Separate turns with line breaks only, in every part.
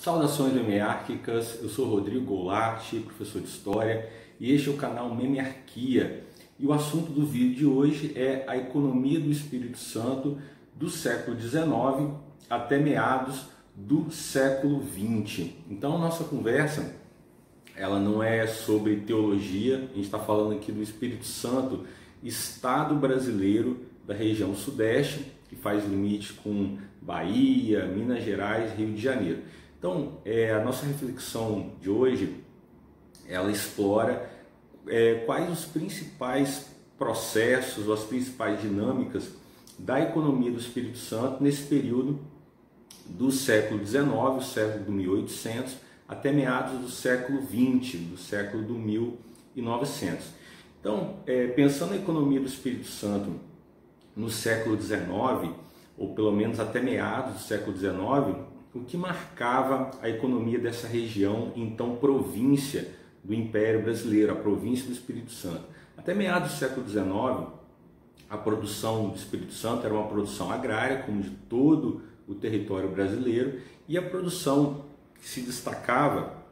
Saudações memeárquicas, eu sou Rodrigo Goulart, professor de História, e este é o canal Memearquia. E o assunto do vídeo de hoje é a economia do Espírito Santo do século XIX até meados do século XX. Então a nossa conversa ela não é sobre teologia, a gente está falando aqui do Espírito Santo, estado brasileiro da região sudeste, que faz limite com Bahia, Minas Gerais, Rio de Janeiro. Então, a nossa reflexão de hoje, ela explora quais os principais processos, ou as principais dinâmicas da economia do Espírito Santo nesse período do século XIX, o século do 1800, até meados do século XX, do século do 1900. Então, pensando na economia do Espírito Santo no século XIX, ou pelo menos até meados do século XIX, o que marcava a economia dessa região, então província do Império Brasileiro, a província do Espírito Santo. Até meados do século XIX, a produção do Espírito Santo era uma produção agrária, como de todo o território brasileiro, e a produção que se destacava,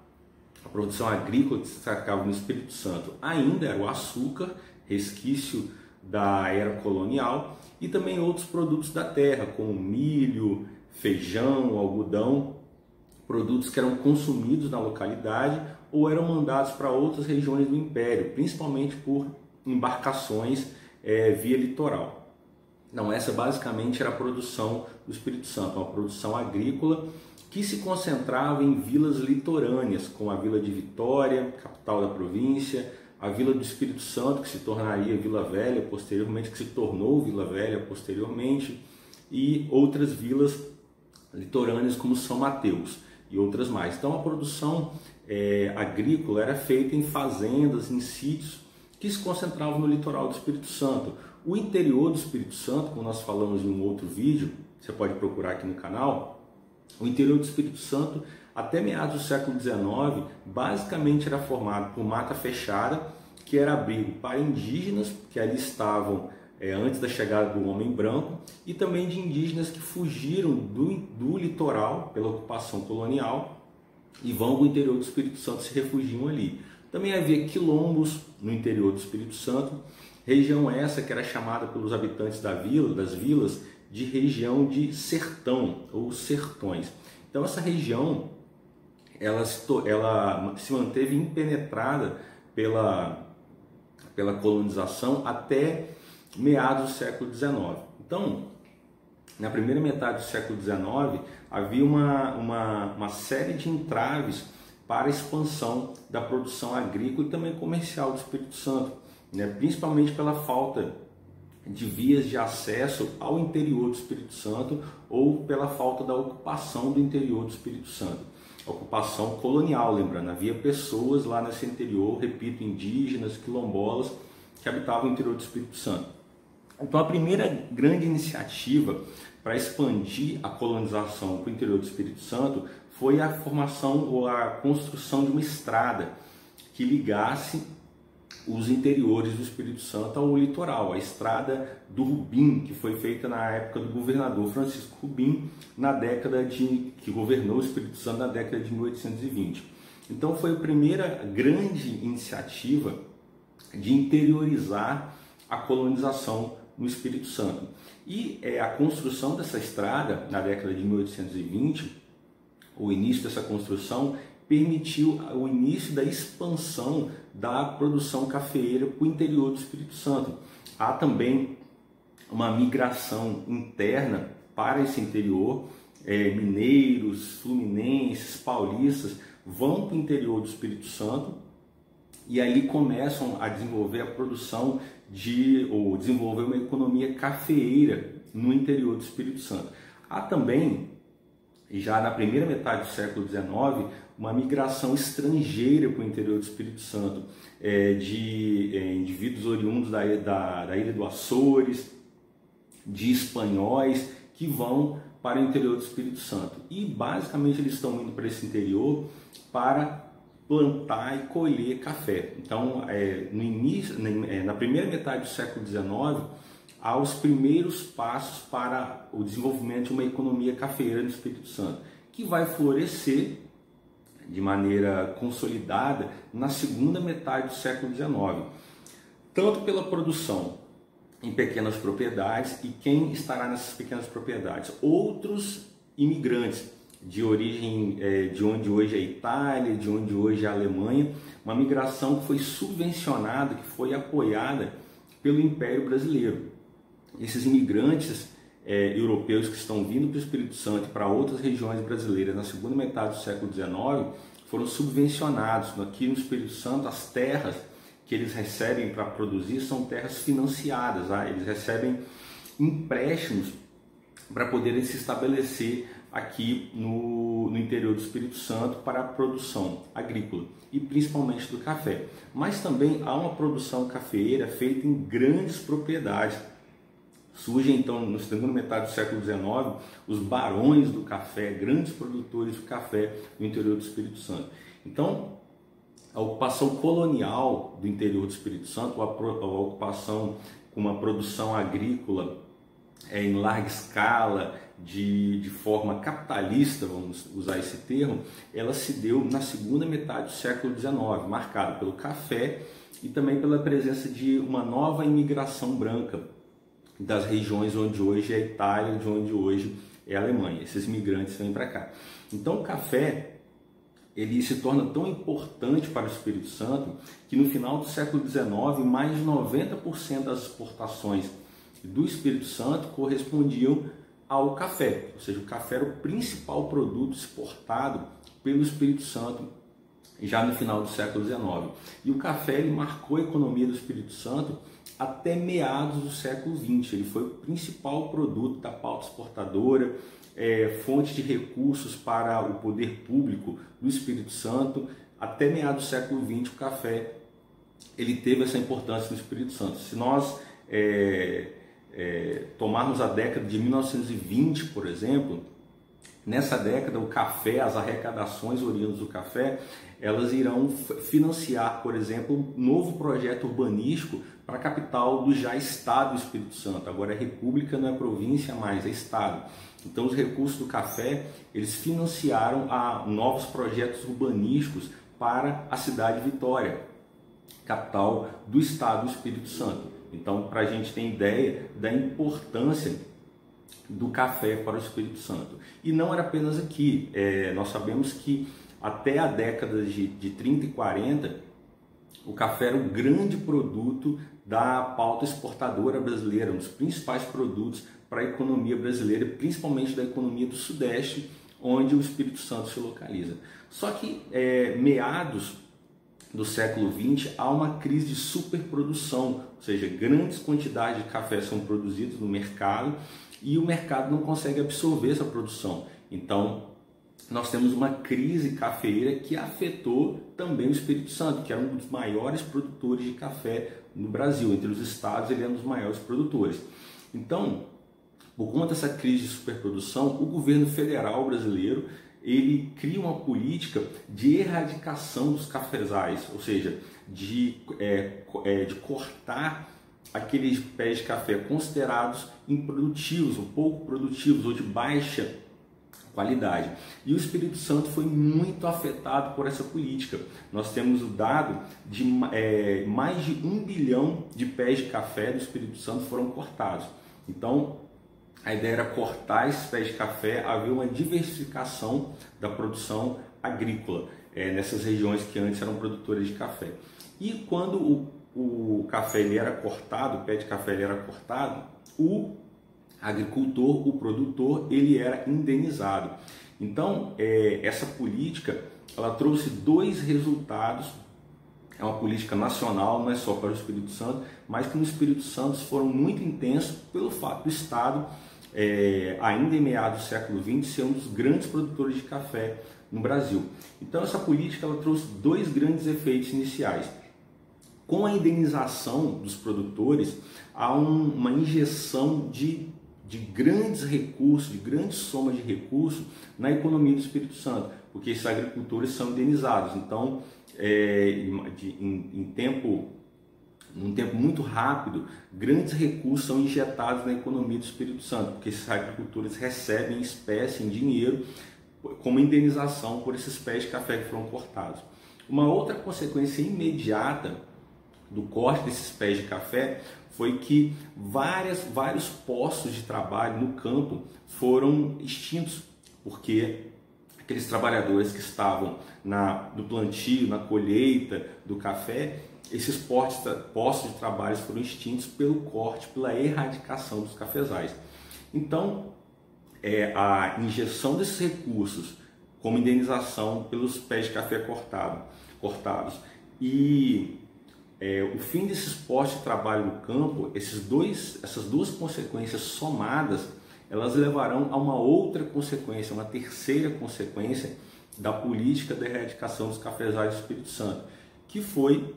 a produção agrícola que se destacava no Espírito Santo ainda era o açúcar, resquício da era colonial, e também outros produtos da terra, como milho, feijão, algodão, produtos que eram consumidos na localidade ou eram mandados para outras regiões do Império, principalmente por embarcações via litoral. Então essa basicamente era a produção do Espírito Santo, uma produção agrícola que se concentrava em vilas litorâneas, como a Vila de Vitória, capital da província, a Vila do Espírito Santo, que se tornaria Vila Velha posteriormente, que se tornou Vila Velha posteriormente, e outras vilas litorâneas como São Mateus e outras mais. Então a produção agrícola era feita em fazendas, em sítios que se concentravam no litoral do Espírito Santo. O interior do Espírito Santo, como nós falamos em um outro vídeo, você pode procurar aqui no canal, o interior do Espírito Santo até meados do século XIX basicamente era formado por mata fechada, que era abrigo para indígenas que ali estavam antes da chegada do homem branco, e também de indígenas que fugiram do litoral pela ocupação colonial e vão para o interior do Espírito Santo, se refugiam ali. Também havia quilombos no interior do Espírito Santo, região essa que era chamada pelos habitantes das vilas de região de sertão ou sertões. Então essa região ela se manteve impenetrada pela colonização até meados do século XIX. Então, na primeira metade do século XIX, havia uma série de entraves para a expansão da produção agrícola e também comercial do Espírito Santo, né? Principalmente pela falta de vias de acesso ao interior do Espírito Santo ou pela falta da ocupação do interior do Espírito Santo. Ocupação colonial, lembrando, havia pessoas lá nesse interior, repito, indígenas, quilombolas, que habitavam o interior do Espírito Santo. Então a primeira grande iniciativa para expandir a colonização para o interior do Espírito Santo foi a formação ou a construção de uma estrada que ligasse os interiores do Espírito Santo ao litoral, a estrada do Rubim, que foi feita na época do governador Francisco Rubim, que governou o Espírito Santo na década de 1820. Então foi a primeira grande iniciativa de interiorizar a colonização no Espírito Santo. E a construção dessa estrada na década de 1820, o início dessa construção, permitiu o início da expansão da produção cafeeira para o interior do Espírito Santo. Há também uma migração interna para esse interior, mineiros, fluminenses, paulistas vão para o interior do Espírito Santo e ali começam a desenvolver a produção ou desenvolver uma economia cafeeira no interior do Espírito Santo. Há também, já na primeira metade do século XIX, uma migração estrangeira para o interior do Espírito Santo, de indivíduos oriundos da ilha do Açores, de espanhóis que vão para o interior do Espírito Santo. E basicamente eles estão indo para esse interior para plantar e colher café. Então, na primeira metade do século XIX, há os primeiros passos para o desenvolvimento de uma economia cafeeira no Espírito Santo, que vai florescer de maneira consolidada na segunda metade do século XIX, tanto pela produção em pequenas propriedades, e quem estará nessas pequenas propriedades? Outros imigrantes de origem de onde hoje é a Itália, de onde hoje é a Alemanha, uma migração que foi subvencionada, que foi apoiada pelo Império Brasileiro. Esses imigrantes europeus que estão vindo para o Espírito Santo e para outras regiões brasileiras na segunda metade do século XIX foram subvencionados. Aqui no Espírito Santo, as terras que eles recebem para produzir são terras financiadas, eles recebem empréstimos para poderem se estabelecer aqui no interior do Espírito Santo para a produção agrícola e principalmente do café. Mas também há uma produção cafeeira feita em grandes propriedades. Surgem então, na segunda metade do século XIX, os barões do café, grandes produtores de café no interior do Espírito Santo. Então, a ocupação colonial do interior do Espírito Santo, a ocupação com uma produção agrícola em larga escala, de forma capitalista, vamos usar esse termo, ela se deu na segunda metade do século XIX, marcada pelo café e também pela presença de uma nova imigração branca das regiões onde hoje é a Itália, de onde hoje é a Alemanha. Esses imigrantes vêm para cá. Então o café ele se torna tão importante para o Espírito Santo que no final do século XIX mais de 90% das exportações do Espírito Santo correspondiam ao café, ou seja, o café era o principal produto exportado pelo Espírito Santo já no final do século XIX. E o café ele marcou a economia do Espírito Santo até meados do século XX. Ele foi o principal produto da pauta exportadora, fonte de recursos para o poder público do Espírito Santo. Até meados do século XX o café ele teve essa importância no Espírito Santo. Se nós tomarmos a década de 1920, por exemplo, nessa década o café, as arrecadações oriundas do café, elas irão financiar, por exemplo, um novo projeto urbanístico para a capital do já Estado do Espírito Santo. Agora é República, não é província mais, é Estado. Então os recursos do café, eles financiaram novos projetos urbanísticos para a cidade de Vitória, capital do Estado do Espírito Santo. Então, para a gente ter ideia da importância do café para o Espírito Santo. E não era apenas aqui, nós sabemos que até a década de 30 e 40, o café era o grande produto da pauta exportadora brasileira, um dos principais produtos para a economia brasileira, principalmente da economia do Sudeste, onde o Espírito Santo se localiza. Só que meados do século XX há uma crise de superprodução, ou seja, grandes quantidades de café são produzidas no mercado e o mercado não consegue absorver essa produção. Então, nós temos uma crise cafeeira que afetou também o Espírito Santo, que era um dos maiores produtores de café no Brasil. Entre os estados, ele é um dos maiores produtores. Então, por conta dessa crise de superprodução, o governo federal brasileiro ele cria uma política de erradicação dos cafezais, ou seja, de cortar aqueles pés de café considerados improdutivos, ou pouco produtivos, ou de baixa qualidade. E o Espírito Santo foi muito afetado por essa política. Nós temos o dado de mais de 1 bilhão de pés de café do Espírito Santo foram cortados. Então, a ideia era cortar esses pés de café, haver uma diversificação da produção agrícola nessas regiões que antes eram produtoras de café. E quando o café ele era cortado, o pé de café ele era cortado, o agricultor, o produtor, ele era indenizado. Então, essa política ela trouxe dois resultados. É uma política nacional, não é só para o Espírito Santo, mas que no Espírito Santo foram muito intensos pelo fato do Estado, ainda em meados do século XX, ser um dos grandes produtores de café no Brasil. Então essa política ela trouxe dois grandes efeitos iniciais. Com a indenização dos produtores, há uma injeção de grandes recursos, de grandes somas de recursos na economia do Espírito Santo, porque esses agricultores são indenizados. Então, num tempo muito rápido, grandes recursos são injetados na economia do Espírito Santo, porque esses agricultores recebem em espécie, em dinheiro, como indenização por esses pés de café que foram cortados. Uma outra consequência imediata do corte desses pés de café foi que vários postos de trabalho no campo foram extintos, porque aqueles trabalhadores que estavam no plantio, na colheita do café, esses postos de trabalho foram extintos pelo corte, pela erradicação dos cafezais. Então, a injeção desses recursos como indenização pelos pés de café cortados e o fim desses postos de trabalho no campo, essas duas consequências somadas, elas levarão a uma outra consequência, uma terceira consequência da política da erradicação dos cafezais do Espírito Santo, que foi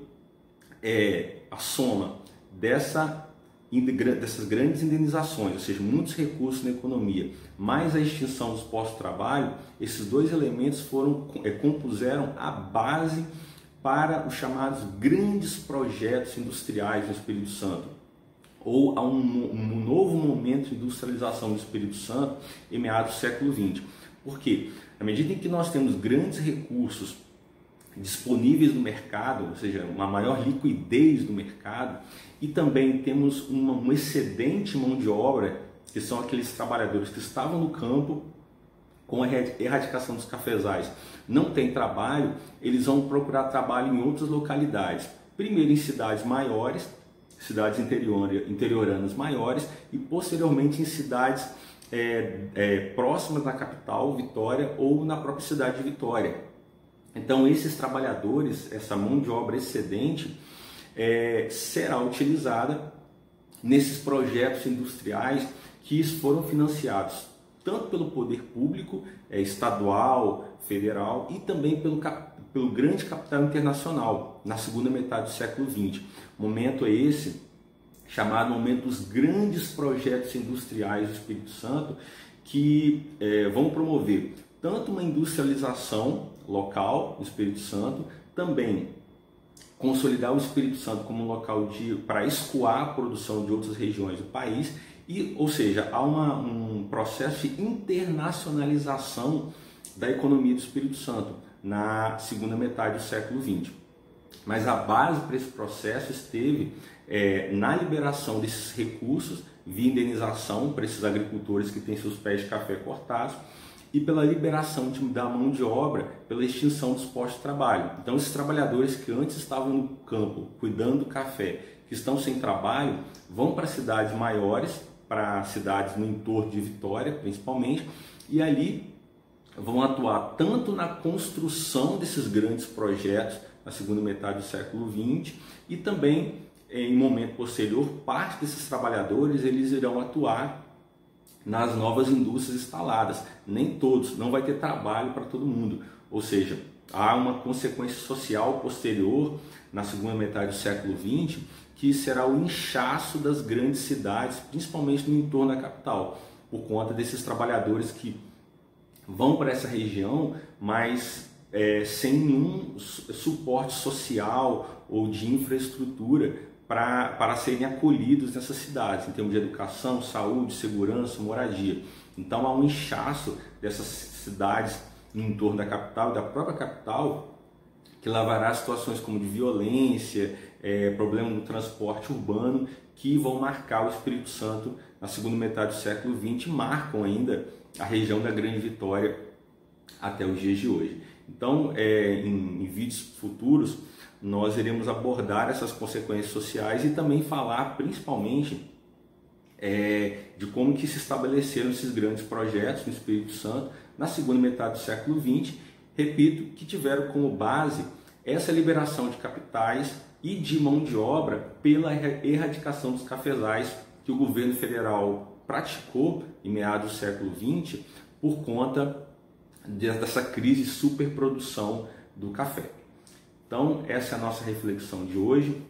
a soma dessas grandes indenizações, ou seja, muitos recursos na economia, mais a extinção dos postos de trabalho. Esses dois elementos compuseram a base para os chamados grandes projetos industriais no Espírito Santo, ou a um novo momento de industrialização do Espírito Santo em meados do século XX. Por quê? À medida em que nós temos grandes recursos disponíveis no mercado, ou seja, uma maior liquidez do mercado, e também temos um excedente mão de obra, que são aqueles trabalhadores que estavam no campo, com a erradicação dos cafezais, não tem trabalho, eles vão procurar trabalho em outras localidades. Primeiro em cidades maiores, cidades interioranas maiores, e posteriormente em cidades próximas da capital, Vitória, ou na própria cidade de Vitória. Então esses trabalhadores, essa mão de obra excedente, será utilizada nesses projetos industriais que foram financiados tanto pelo poder público, estadual, federal, e também pelo grande capital internacional, na segunda metade do século XX. Momento esse, chamado momento dos grandes projetos industriais do Espírito Santo, que vão promover tanto uma industrialização local do Espírito Santo, também consolidar o Espírito Santo como um local para escoar a produção de outras regiões do país, ou seja, há um processo de internacionalização da economia do Espírito Santo na segunda metade do século XX. Mas a base para esse processo esteve na liberação desses recursos via indenização para esses agricultores que têm seus pés de café cortados, e pela liberação da mão de obra, pela extinção dos postos de trabalho. Então esses trabalhadores que antes estavam no campo cuidando do café, que estão sem trabalho, vão para cidades maiores, para cidades no entorno de Vitória principalmente, e ali vão atuar tanto na construção desses grandes projetos na segunda metade do século XX, e também em momento posterior, parte desses trabalhadores eles irão atuar nas novas indústrias instaladas. Nem todos, não vai ter trabalho para todo mundo, ou seja, há uma consequência social posterior na segunda metade do século XX, que será o inchaço das grandes cidades, principalmente no entorno da capital, por conta desses trabalhadores que vão para essa região, mas sem nenhum suporte social ou de infraestrutura para serem acolhidos nessas cidades, em termos de educação, saúde, segurança, moradia. Então há um inchaço dessas cidades no entorno da capital e da própria capital, que levará a situações como de violência, problema no transporte urbano, que vão marcar o Espírito Santo na segunda metade do século XX, marcam ainda a região da Grande Vitória até os dias de hoje. Então, em vídeos futuros, nós iremos abordar essas consequências sociais e também falar principalmente de como que se estabeleceram esses grandes projetos no Espírito Santo na segunda metade do século XX, repito, que tiveram como base essa liberação de capitais e de mão de obra pela erradicação dos cafezais que o governo federal praticou em meados do século XX por conta dessa crise de superprodução do café. Então, essa é a nossa reflexão de hoje.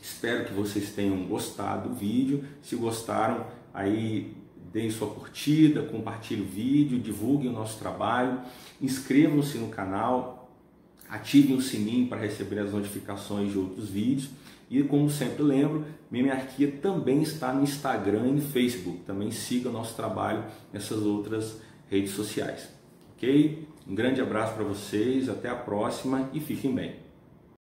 Espero que vocês tenham gostado do vídeo. Se gostaram, aí deem sua curtida, compartilhem o vídeo, divulguem o nosso trabalho, inscrevam-se no canal, ativem o sininho para receber as notificações de outros vídeos. E como sempre lembro, Memearquia também está no Instagram e no Facebook. Também siga o nosso trabalho nessas outras redes sociais. ok? Um grande abraço para vocês, até a próxima e fiquem bem.